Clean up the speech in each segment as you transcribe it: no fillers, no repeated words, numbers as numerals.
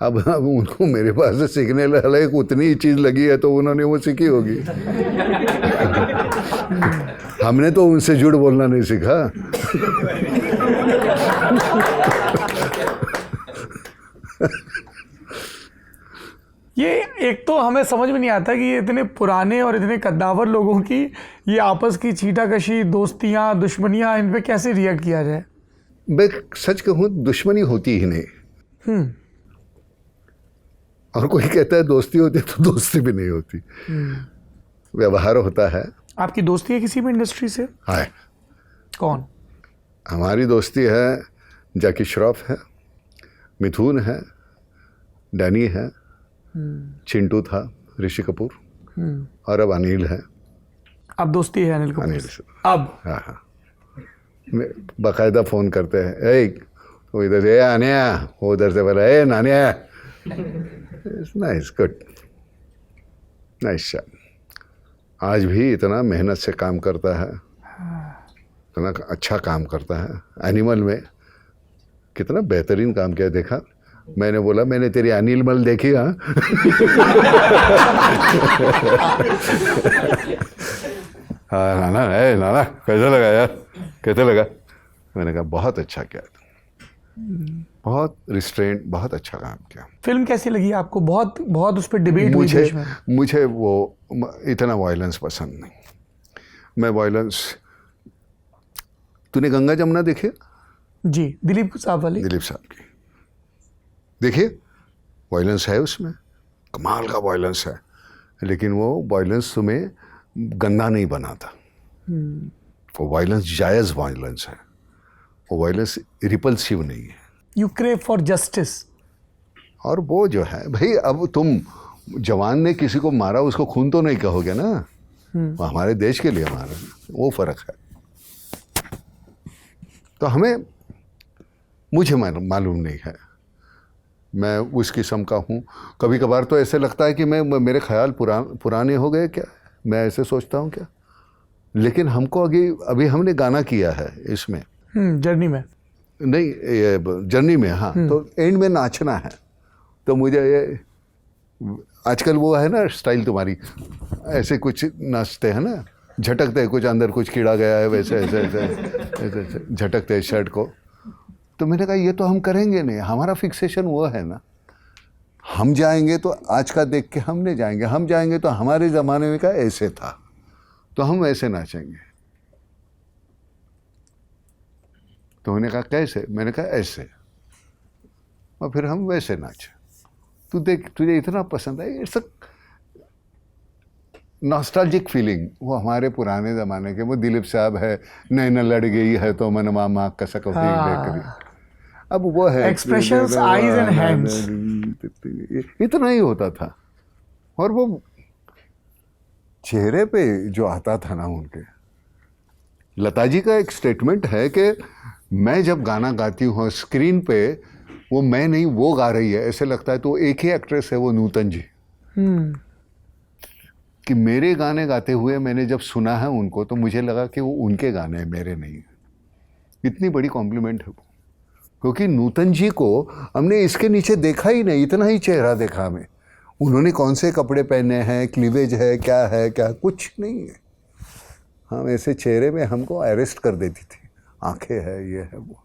अब उनको मेरे पास से सीखने लायक उतनी ही चीज़ लगी है तो उन्होंने वो सीखी होगी। हमने तो उनसे झूठ बोलना नहीं सीखा। ये एक तो हमें समझ में नहीं आता कि ये इतने पुराने और इतने कद्दावर लोगों की ये आपस की छीटाकशी, दोस्तियां, दुश्मनियां, इन पे कैसे रिएक्ट किया जाए? मैं सच कहूँ दुश्मनी होती ही नहीं। और कोई कहता है दोस्ती होती है तो दोस्ती भी नहीं होती, व्यवहार होता है। आपकी दोस्ती है किसी भी इंडस्ट्री से? है। कौन? हमारी दोस्ती है, जैकी श्रॉफ है, मिथुन है, डैनी है, चिंटू था, ऋषि कपूर, और अब अनिल है। अब दोस्ती है अनिल कपूर से? अब हाँ हाँ, बाकायदा फ़ोन करते हैं, ए वो इधर से आनिया, वो उधर से बोला ए नानिया। Nice, good, nice shot. आज भी इतना मेहनत से काम करता है, इतना अच्छा काम करता है। एनिमल में कितना बेहतरीन काम किया, देखा? मैंने बोला मैंने तेरी अनिल मल देखी। हाँ हाँ नाना, ए नाना कैसा लगा यार, कैसा लगा? मैंने कहा बहुत अच्छा किया, बहुत रिस्ट्रेंट, बहुत अच्छा काम किया। फिल्म कैसी लगी आपको? बहुत बहुत उस पर डिबेट हुई देश में। मुझे वो इतना वायलेंस पसंद नहीं। मैं वायलेंस, तूने गंगा जमुना देखी? जी, दिलीप साहब वाली। दिलीप साहब की देखिए, वायलेंस है उसमें, कमाल का वायलेंस है, लेकिन वो वायलेंस तुम्हें गंदा नहीं बनाता। वो वायलेंस जायज़ वायलेंस है, वो वायलेंस रिपल्सिव नहीं है। You crave for justice. और वो जो है भाई, अब तुम जवान ने किसी को मारा, उसको खून तो नहीं कहोगे ना, वो हमारे देश के लिए मारा, वो फ़र्क है। तो हमें, मुझे मालूम नहीं है, मैं उस किस्म का हूँ। कभी कभार तो ऐसे लगता है कि मेरे ख्याल पुराने हो गए क्या, मैं ऐसे सोचता हूँ क्या। लेकिन हमको अभी हमने गाना किया है इसमें, जर्नी में नहीं, ये जर्नी में, हाँ, तो एंड में नाचना है। तो मुझे ये आजकल वो है ना स्टाइल तुम्हारी, ऐसे कुछ नाचते हैं ना, झटकते हैं, कुछ अंदर कुछ कीड़ा गया है वैसे ऐसे ऐसे ऐसे ऐसे झटकते हैं शर्ट को। तो मैंने कहा ये तो हम करेंगे नहीं, हमारा फिक्सेशन वो है ना, हम जाएंगे तो आज का देख के हम नहीं जाएंगे, हम जाएंगे तो हमारे ज़माने में का ऐसे था तो हम ऐसे नाचेंगे। तो उन्होंने कहा कैसे? मैंने कहा ऐसे, और फिर हम वैसे नाचे। तू देख, तुझे इतना पसंद है, इट्स अ नॉस्टैल्जिक फीलिंग। वो हमारे पुराने ज़माने के, वो दिलीप साहब है, नैना लड़ गई है तो मन मामा कसक अब वो है एक्सप्रेशंस, आईज एंड हैंड्स, इतना ही होता था। और वो चेहरे पे जो आता था ना उनके, लता जी का एक स्टेटमेंट है कि मैं जब गाना गाती हूँ स्क्रीन पे, वो मैं नहीं वो गा रही है, ऐसे लगता है। तो एक ही एक्ट्रेस है वो नूतन जी, कि मेरे गाने गाते हुए मैंने जब सुना है उनको तो मुझे लगा कि वो उनके गाने हैं, मेरे नहीं। इतनी बड़ी कॉम्प्लीमेंट है वो, क्योंकि नूतन जी को हमने इसके नीचे देखा ही नहीं, इतना ही चेहरा देखा हमें। उन्होंने कौन से कपड़े पहने हैं, क्लीवेज है, क्या कुछ नहीं है। हम ऐसे चेहरे में हमको अरेस्ट कर देती थी, आंखें है, ये है वो।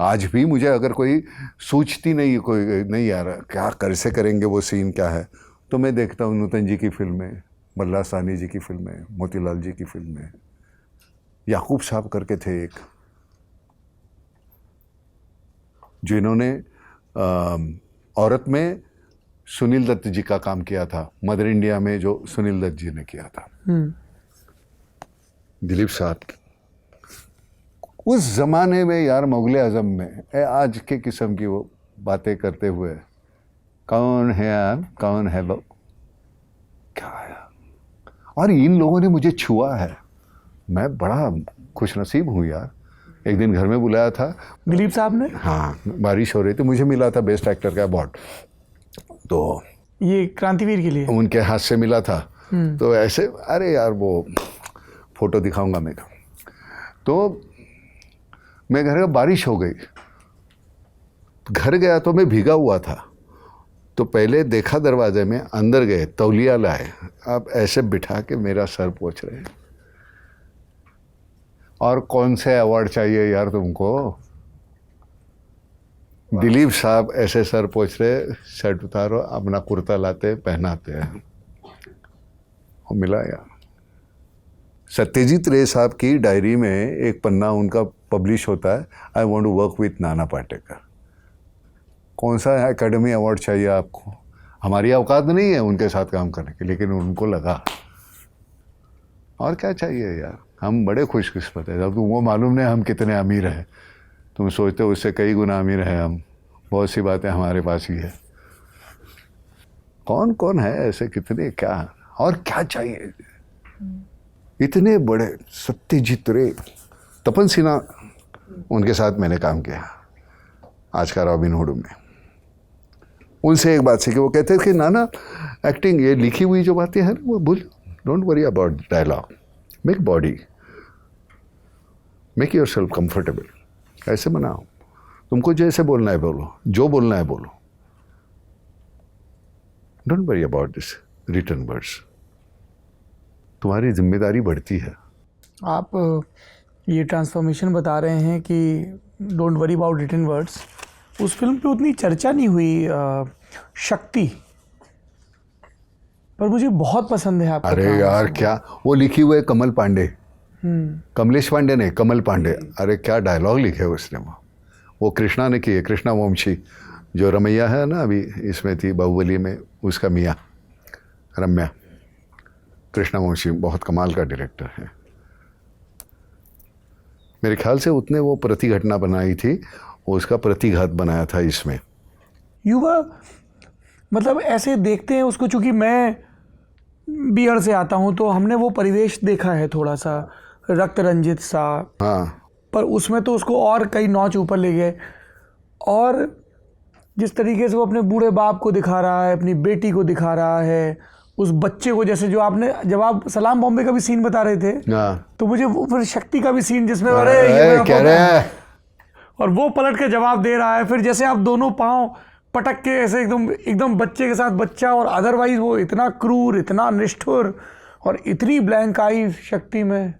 आज भी मुझे अगर कोई सोचती नहीं, कोई नहीं यार क्या कैसे करेंगे, वो सीन क्या है, तो मैं देखता हूँ नूतन जी की फिल्में, बल्ला सानी जी की फिल्में, मोतीलाल जी की फिल्में, याकूब साहब करके थे एक, जिन्होंने औरत में सुनील दत्त जी का काम किया था, मदर इंडिया में जो सुनील दत्त जी ने किया था। दिलीप साहब उस जमाने में यार, मुगले आजम में, आज के किस्म की वो बातें करते हुए, कौन है आप, कौन है वो, क्या है। और इन लोगों ने मुझे छुआ है, मैं बड़ा खुशनसीब हूँ यार। एक दिन घर में बुलाया था दिलीप साहब ने, हाँ, बारिश हो रही थी, मुझे मिला था बेस्ट एक्टर का अवार्ड, तो ये क्रांतिवीर के लिए उनके हाथ से मिला था। तो ऐसे, अरे यार वो फोटो दिखाऊंगा मैं, तो मैं घर का, बारिश हो गई, घर गया तो मैं भीगा हुआ था, तो पहले देखा दरवाजे में, अंदर गए, तौलिया लाए, अब ऐसे बिठा के मेरा सर पोंछ रहे हैं। और कौन से अवार्ड चाहिए यार तुमको? दिलीप साहब ऐसे सर पोंछ रहे, शर्ट उतारो, अपना कुर्ता लाते पहनाते हैं, और मिला यार। सत्यजीत रे साहब की डायरी में एक पन्ना उनका पब्लिश होता है, I want to work with Nana Patekar. कौन सा एकेडमी अवार्ड चाहिए आपको? हमारी औकात नहीं है उनके साथ काम करने की, लेकिन उनको लगा। और क्या चाहिए यार, हम बड़े खुशकिस्मत हैं। जब तुमको मालूम नहीं हम कितने अमीर हैं, तुम सोचते हो उससे कई गुना अमीर हैं हम। बहुत सी बातें हमारे पास ही है। कौन कौन है ऐसे, कितने, क्या और क्या चाहिए? इतने बड़े सत्यजीत रे, तपन सिन्हा, उनके साथ मैंने काम किया आज का रॉबिन हुड में। उनसे एक बात सीखी, वो कहते थे कि नाना एक्टिंग ये लिखी हुई जो बातें हैं वो भूल, don't worry about dialogue, make body, make yourself comfortable, ऐसे बनाओ, तुमको जैसे बोलना है बोलो, जो बोलना है बोलो, don't worry about this written words, तुम्हारी जिम्मेदारी बढ़ती है। आप ये ट्रांसफॉर्मेशन बता रहे हैं कि don't worry about written words, उस फिल्म पे उतनी चर्चा नहीं हुई, शक्ति, पर मुझे बहुत पसंद है आपका। अरे यार क्या, वो लिखी हुई है कमल पांडे, कमलेश पांडे ने, कमल पांडे, अरे क्या डायलॉग लिखे उसने। वो कृष्णा ने किए, कृष्णा वंशी, जो रमैया है ना अभी इसमें थी बाहुबली में, उसका मियाँ रम्या, कृष्णा वंशी बहुत कमाल का डायरेक्टर है। मेरे ख्याल से उसने वो प्रतिघटना बनाई थी, वो उसका प्रतिघात बनाया था इसमें। युवा मतलब ऐसे देखते हैं उसको, चूंकि मैं बिहार से आता हूँ तो हमने वो परिवेश देखा है थोड़ा सा रक्त रंजित सा, हाँ, पर उसमें तो उसको और कई नॉच ऊपर ले गए। और जिस तरीके से वो अपने बूढ़े बाप को दिखा रहा है, अपनी बेटी को दिखा रहा है, उस बच्चे को, जैसे जो आपने, जब आप सलाम बॉम्बे का भी सीन बता रहे थे, हाँ, तो मुझे वो फिर शक्ति का भी सीन जिसमें अरे ये मेरा कह रहे हैं, और वो पलट के जवाब दे रहा है, फिर जैसे आप दोनों पाँव पटक के ऐसे एकदम एकदम बच्चे के साथ बच्चा, और अदरवाइज वो इतना क्रूर, इतना निष्ठुर और इतनी ब्लैंक आई शक्ति में।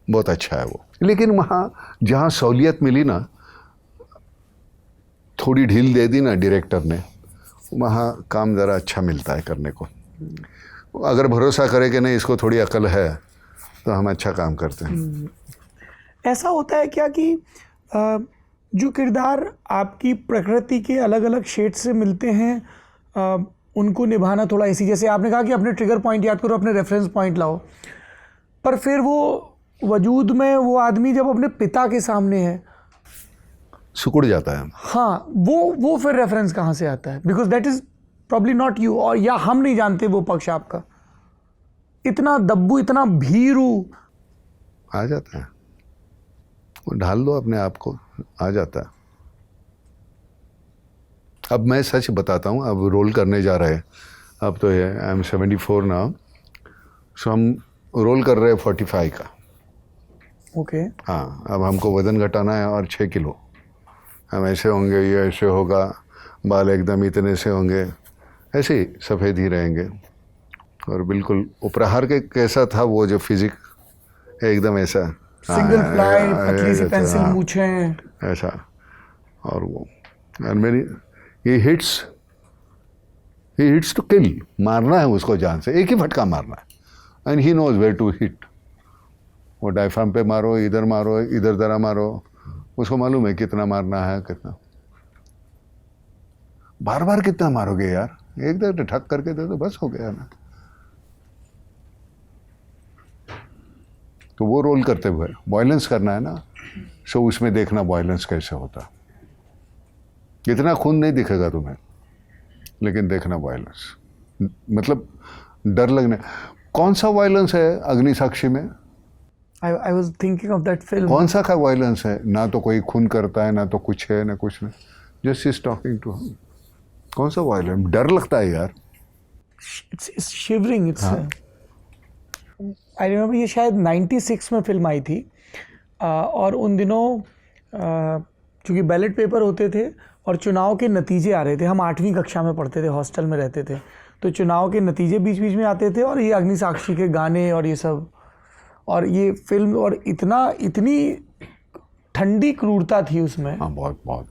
बहुत अच्छा है वो। लेकिन वहाँ जहाँ सहूलियत मिली ना, थोड़ी ढील दे दी ना डायरेक्टर ने, वहाँ काम ज़रा अच्छा मिलता है करने को। अगर भरोसा करे कि नहीं इसको थोड़ी अकल है, तो हम अच्छा काम करते हैं। ऐसा होता है क्या कि जो किरदार आपकी प्रकृति के अलग अलग शेड से मिलते हैं, उनको निभाना थोड़ा इसी, जैसे आपने कहा कि अपने ट्रिगर पॉइंट याद करो, अपने रेफरेंस पॉइंट लाओ, पर फिर वो वजूद में वो आदमी जब अपने पिता के सामने है, सिकुड़ जाता है। हाँ, वो फिर रेफरेंस कहाँ से आता है? Because that is probably not you, और या हम नहीं जानते वो पक्ष आपका। इतना दब्बू, इतना भीरू आ जाता है, वो ढाल दो अपने आप को, आ जाता है। अब मैं सच बताता हूँ, अब रोल करने जा रहे हैं, अब तो ये आई एम 74 नाउ, सो हम रोल कर रहे हैं 45 का। ओके। हाँ, अब हमको वज़न घटाना है और 6 किलो। हम ऐसे होंगे, ये ऐसे होगा, बाल एकदम इतने से होंगे, ऐसे ही सफ़ेद ही रहेंगे, और बिल्कुल उपहार के कैसा था वो जो फिजिक, एकदम ऐसा सिंगल फ्लाई, पतली सी पेंसिल मूछें, ऐसा। और वो, और मेरी ही हिट्स टू किल, मारना है उसको जान से, एक ही फटका मारना है, and he knows where to hit. वो डायफ्राम पे मारो, इधर जरा मारो, उसको मालूम है कितना मारना है, कितना। बार बार कितना मारोगे यार, एक दर ठक करके दे दो, बस हो गया ना। तो वो रोल करते हुए वायलेंस करना है ना, सो उसमें देखना वायलेंस कैसे होता। इतना खून नहीं दिखेगा तुम्हें, लेकिन देखना वायलेंस, मतलब डर लगने। कौन सा वायलेंस है अग्निसाक्षी में? I was thinking of that film. कौन सा का वायलेंस है? ना तो कोई खून करता है, ना तो कुछ है, ना कुछ नहीं, just is talking to him. कौन सा वायलेंस? डर लगता है यार। It's shivering. It's I remember ये शायद 96 में फिल्म आई थी, और उन दिनों क्योंकि बैलेट पेपर होते थे और चुनाव के नतीजे आ रहे थे। हम 8वीं कक्षा में पढ़ते थे, हॉस्टल में रहते थे, तो चुनाव के नतीजे बीच बीच में आते थे और ये अग्निसाक्षी के गाने और ये सब, और ये फिल्म, और इतनी ठंडी क्रूरता थी उसमें। हाँ, बहुत बहुत।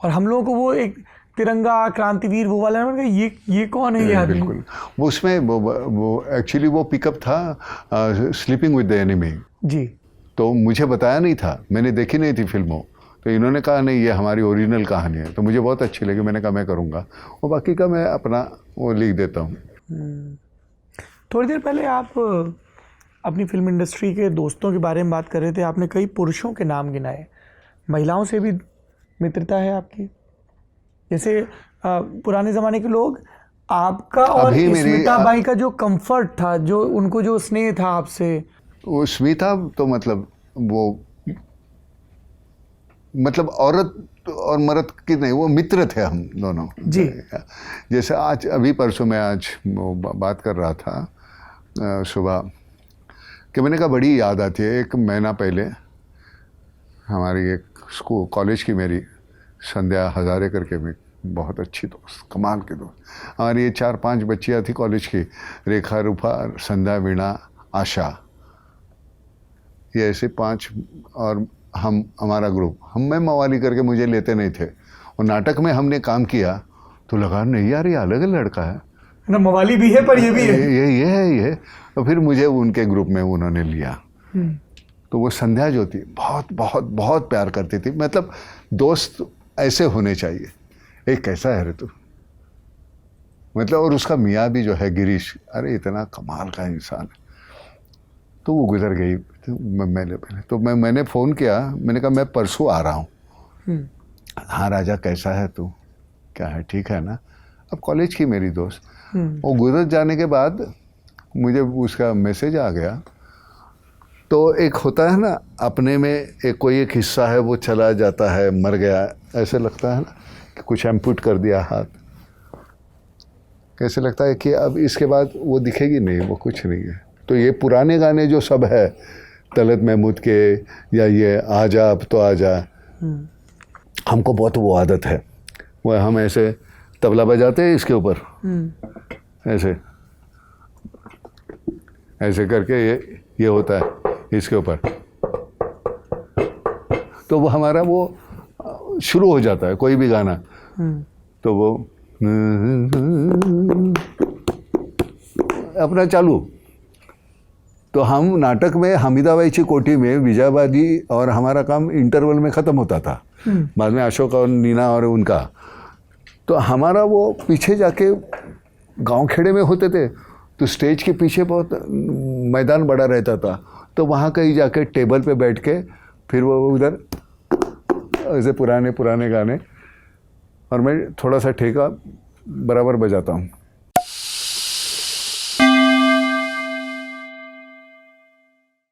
और हम लोगों को वो एक तिरंगा, क्रांतिवीर, वो वाला ना, ये कौन है ये आदमी? बिल्कुल। वो उसमें वो एक्चुअली वो पिकअप था स्लीपिंग विद द एनिमी। जी। तो मुझे बताया नहीं था, मैंने देखी नहीं थी फिल्मों, तो इन्होंने कहा नहीं ये हमारी ओरिजिनल कहानी है, तो मुझे बहुत अच्छी लगी। मैंने कहा मैं करूँगा, और बाकी का मैं अपना वो लिख देता हूँ। थोड़ी देर पहले आप अपनी फिल्म इंडस्ट्री के दोस्तों के बारे में बात कर रहे थे। आपने कई पुरुषों के नाम गिनाए, महिलाओं से भी मित्रता है आपकी? जैसे पुराने ज़माने के लोग, आपका और स्मिता बाई का जो कंफर्ट था, जो उनको जो स्नेह था आपसे, वो स्मिता तो मतलब औरत और मर्द की नहीं, वो मित्र थे हम दोनों जी। जैसे आज अभी परसों मैं आज बात कर रहा था सुबह कि मैंने कहा बड़ी याद आती है। एक महीना पहले हमारी एक स्कूल कॉलेज की मेरी संध्या हजारे करके भी बहुत अच्छी दोस्त, कमाल की दोस्त, हमारी ये 4-5 बच्चियाँ थी कॉलेज की, रेखा, रूपा, संध्या, वीणा, आशा, ये ऐसे 5, और हम, हमारा ग्रुप, हम में मवाली करके मुझे लेते नहीं थे, और नाटक में हमने काम किया तो लगा नहीं यार ये अलग लड़का है ना, मवाली भी है पर ये भी है, ये तो फिर मुझे उनके ग्रुप में उन्होंने लिया। तो वो संध्या जो थी बहुत बहुत बहुत प्यार करती थी। मतलब दोस्त ऐसे होने चाहिए, एक कैसा है रे तू, मतलब, और उसका मियाँ भी जो है गिरीश, अरे इतना कमाल का इंसान है। तो वो गुजर गई, तो मैंने फ़ोन किया, मैंने कहा मैं परसों आ रहा हूँ। हाँ राजा कैसा है तू, क्या है, ठीक है ना? अब कॉलेज की मेरी दोस्त, वो गुजर जाने के बाद मुझे उसका मैसेज आ गया। तो एक होता है ना अपने में, एक कोई एक हिस्सा है वो चला जाता है, मर गया, ऐसे लगता है ना कि कुछ एम्पूट कर दिया हाथ, कैसे लगता है कि अब इसके बाद वो दिखेगी नहीं, वो कुछ नहीं है। तो ये पुराने गाने जो सब है तलत महमूद के, या ये आजा अब तो आजा, हमको बहुत वो आदत है, वो हम ऐसे तबला बजाते हैं इसके ऊपर, ऐसे ऐसे करके ये होता है इसके ऊपर, तो वो हमारा वो शुरू हो जाता है कोई भी गाना, तो वो अपना चालू। तो हम नाटक में हमीदाबाई की कोठी में विजयाबादी, और हमारा काम इंटरवल में ख़त्म होता था, बाद में अशोक और नीना और उनका, तो हमारा वो पीछे जाके गांव खेड़े में होते थे, तो स्टेज के पीछे बहुत मैदान बड़ा रहता था, तो वहाँ कहीं जाके टेबल पे बैठ के फिर वो उधर ऐसे पुराने गाने, और मैं थोड़ा सा ठेका बराबर बजाता हूँ।